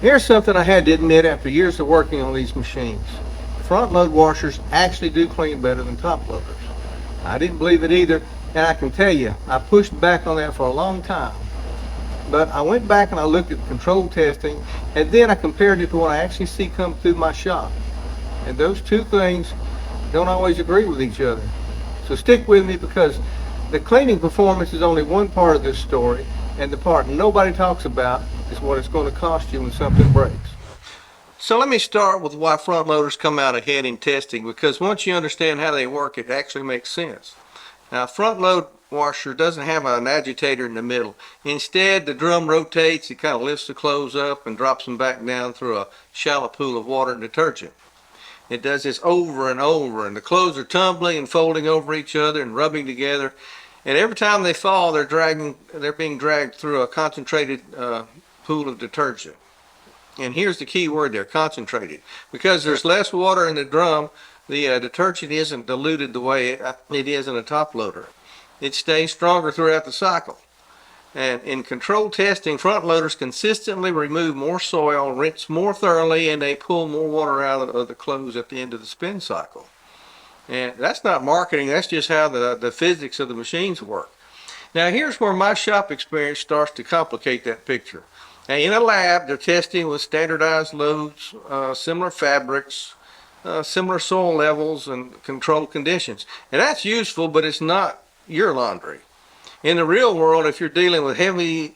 Here's something I had to admit after years of working on these machines. Front load washers actually do clean better than top loaders. I didn't believe it either, and I can tell you, I pushed back on that for a long time. But I went back and I looked at control testing, and then I compared it to what I actually see come through my shop. And those two things don't always agree with each other. So stick with me, because the cleaning performance is only one part of this story, and the part nobody talks about is what it's going to cost you when something breaks. So let me start with why front loaders come out ahead in testing, because once you understand how they work, it actually makes sense. Now, a front load washer doesn't have an agitator in the middle. Instead, the drum rotates, it kind of lifts the clothes up and drops them back down through a shallow pool of water and detergent. It does this over and over, and the clothes are tumbling and folding over each other and rubbing together. And every time they fall, they're being dragged through a concentrated pool of detergent. And here's the key word there, concentrated. Because there's less water in the drum, the detergent isn't diluted the way it is in a top loader. It stays stronger throughout the cycle. And in control testing, front loaders consistently remove more soil, rinse more thoroughly, and they pull more water out of the clothes at the end of the spin cycle. And that's not marketing, that's just how the physics of the machines work. Now here's where my shop experience starts to complicate that picture. Now in a lab, they're testing with standardized loads, similar fabrics, similar soil levels, and controlled conditions. And that's useful, but it's not your laundry. In the real world, if you're dealing with heavy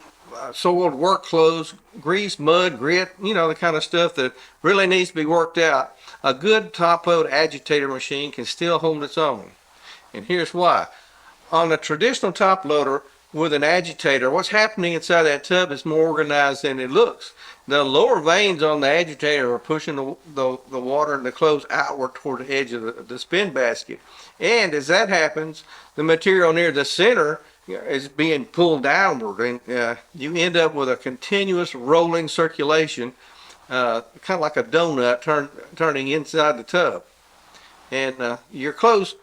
soiled work clothes, grease, mud, grit, the kind of stuff that really needs to be worked out, a good top load agitator machine can still hold its own. And here's why. On a traditional top loader with an agitator, what's happening inside that tub is more organized than it looks. The lower vanes on the agitator are pushing the water and the clothes outward toward the edge of the spin basket. And as that happens, the material near the center is being pulled downward, and you end up with a continuous rolling circulation, kind of like a donut turning inside the tub. And your clothes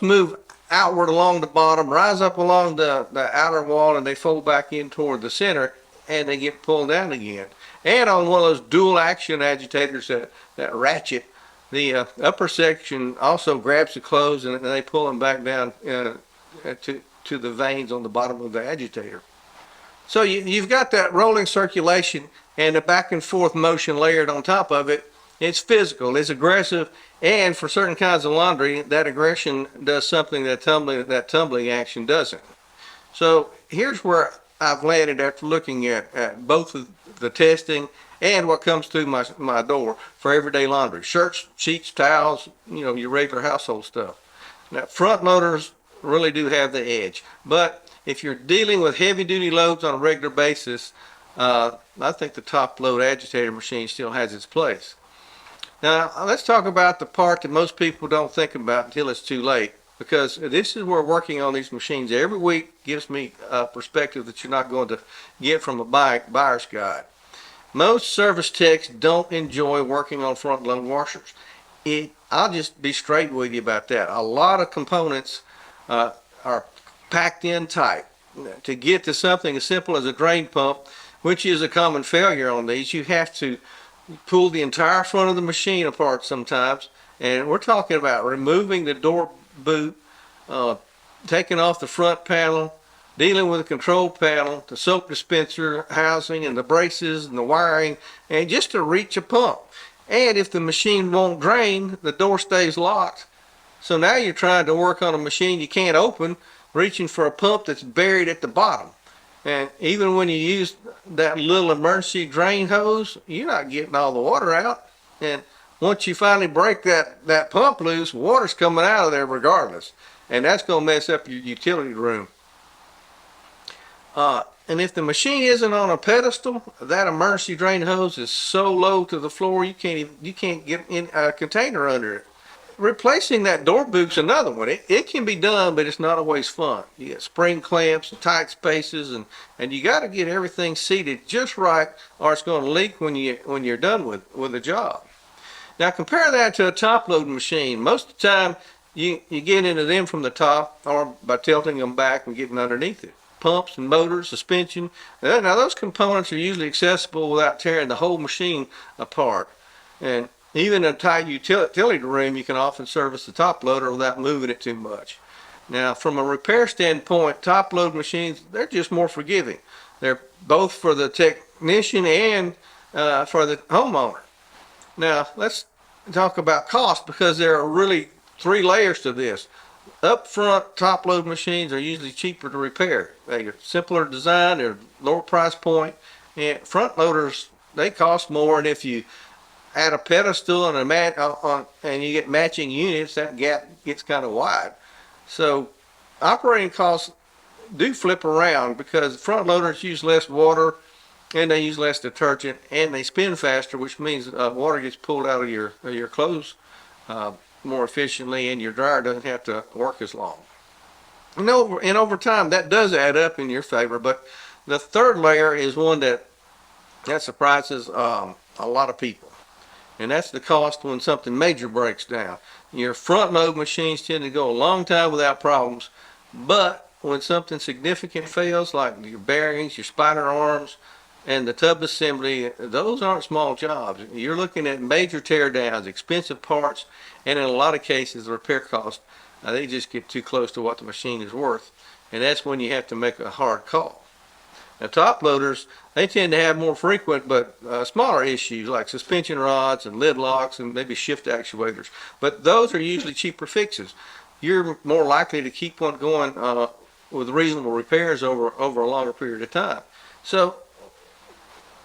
move outward along the bottom, rise up along the outer wall, and they fold back in toward the center, and they get pulled down again. And on one of those dual action agitators that ratchet, the upper section also grabs the clothes, and they pull them back down to the vanes on the bottom of the agitator. So you've got that rolling circulation and the back and forth motion layered on top of it. It's physical, it's aggressive, and for certain kinds of laundry, that aggression does something that tumbling action doesn't. So here's where I've landed after looking at both of the testing and what comes through my door for everyday laundry. Shirts, sheets, towels, your regular household stuff. Now, front loaders really do have the edge, but if you're dealing with heavy duty loads on a regular basis, I think the top load agitator machine still has its place. Now let's talk about the part that most people don't think about until it's too late, because this is where working on these machines every week gives me a perspective that you're not going to get from a buyer's guide. Most service techs don't enjoy working on front load washers. I'll just be straight with you about that. A lot of components are packed in tight. To get to something as simple as a drain pump, which is a common failure on these, you have to pull the entire front of the machine apart sometimes, and we're talking about removing the door boot, taking off the front panel, dealing with the control panel, the soap dispenser housing, and the braces and the wiring, and just to reach a pump. And if the machine won't drain, the door stays locked. So now you're trying to work on a machine you can't open, reaching for a pump that's buried at the bottom. And even when you use that little emergency drain hose, you're not getting all the water out. And once you finally break that pump loose, water's coming out of there regardless. And that's going to mess up your utility room. And if the machine isn't on a pedestal, that emergency drain hose is so low to the floor you can't get in a container under it. Replacing that door boot's another one. It can be done, but it's not always fun. You get spring clamps and tight spaces, and you got to get everything seated just right, or it's going to leak when you're done with the job. Now compare that to a top load machine. Most of the time you get into them from the top or by tilting them back and getting underneath it. pumps and motors, suspension. Now those components are usually accessible without tearing the whole machine apart. And even in a tight utility room, you can often service the top loader without moving it too much. Now, from a repair standpoint, top load machines, they're just more forgiving. They're both for the technician and for the homeowner. Now, let's talk about cost, because there are really three layers to this. Up front, top load machines are usually cheaper to repair. They're simpler design, they're lower price point, and front loaders, they cost more, and if you add a pedestal and and you get matching units, that gap gets kind of wide. So operating costs do flip around because front loaders use less water and they use less detergent and they spin faster, which means water gets pulled out of your clothes more efficiently, and your dryer doesn't have to work as long. And over time, that does add up in your favor. But the third layer is one that surprises a lot of people, and that's the cost when something major breaks down. Your front load machines tend to go a long time without problems, but when something significant fails, like your bearings, your spider arms, and the tub assembly, those aren't small jobs. You're looking at major tear downs, expensive parts, and in a lot of cases, the repair costs, they just get too close to what the machine is worth, and that's when you have to make a hard call. Now, top loaders, they tend to have more frequent but smaller issues like suspension rods and lid locks and maybe shift actuators. But those are usually cheaper fixes. You're more likely to keep one going with reasonable repairs over a longer period of time. So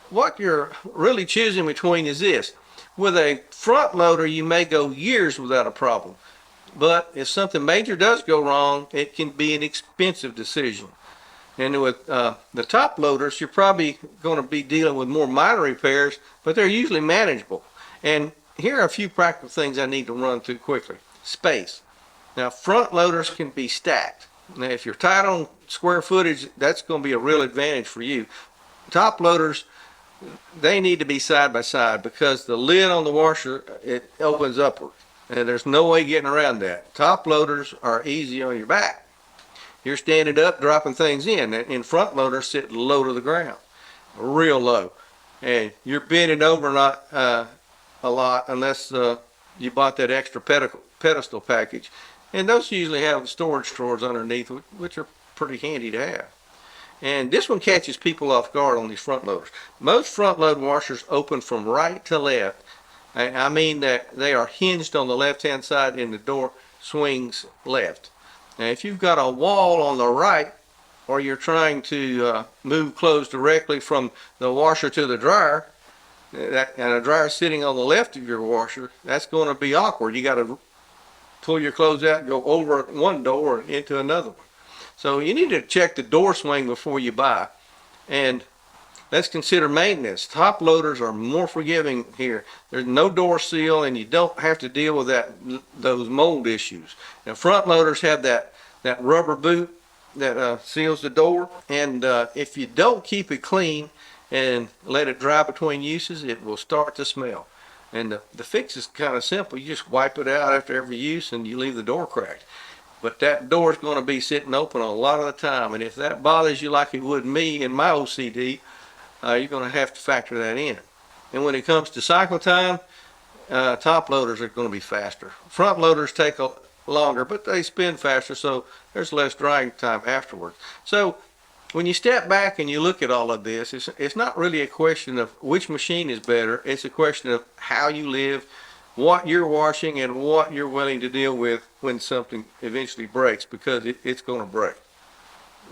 what you're really choosing between is this. With a front loader, you may go years without a problem. But if something major does go wrong, it can be an expensive decision. And with the top loaders, you're probably going to be dealing with more minor repairs, but they're usually manageable. And here are a few practical things I need to run through quickly. Space. Now, front loaders can be stacked. Now, if you're tight on square footage, that's going to be a real advantage for you. Top loaders, they need to be side by side because the lid on the washer, it opens upward, and there's no way getting around that. Top loaders are easy on your back. You're standing up, dropping things in. And front loaders sit low to the ground, real low. And you're bending over not a lot unless you bought that extra pedestal package. And those usually have storage drawers underneath, which are pretty handy to have. And this one catches people off guard on these front loaders. Most front load washers open from right to left. I mean that they are hinged on the left-hand side and the door swings left. Now, if you've got a wall on the right, or you're trying to move clothes directly from the washer to the dryer, and a dryer sitting on the left of your washer, that's going to be awkward. You got to pull your clothes out and go over one door and into another one. So you need to check the door swing before you buy. And let's consider maintenance. Top loaders are more forgiving here. There's no door seal, and you don't have to deal with those mold issues. Now, front loaders have that rubber boot that seals the door, and if you don't keep it clean and let it dry between uses, it will start to smell. And the fix is kind of simple. You just wipe it out after every use, and you leave the door cracked. But that door is going to be sitting open a lot of the time, and if that bothers you like it would me in my OCD, you're going to have to factor that in. And when it comes to cycle time, top loaders are going to be faster. Front loaders take longer, but they spin faster, so there's less drying time afterwards. So when you step back and you look at all of this, it's not really a question of which machine is better. It's a question of how you live, what you're washing, and what you're willing to deal with when something eventually breaks, because it's going to break.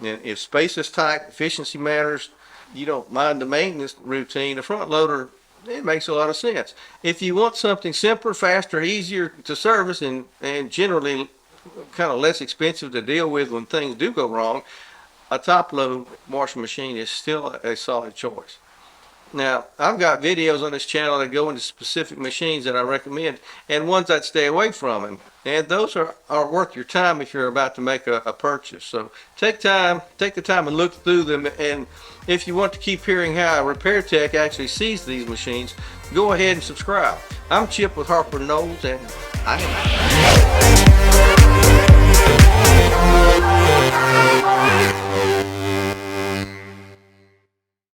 And if space is tight, efficiency matters, you don't mind the maintenance routine, the front loader, it makes a lot of sense. If you want something simpler, faster, easier to service, and generally kind of less expensive to deal with when things do go wrong, a top load washing machine is still a solid choice. Now, I've got videos on this channel that go into specific machines that I recommend and ones I'd stay away from. And those are worth your time if you're about to make a purchase. So take the time and look through them. And if you want to keep hearing how a repair tech actually sees these machines, go ahead and subscribe. I'm Chip with Harper Knowles, and I am out.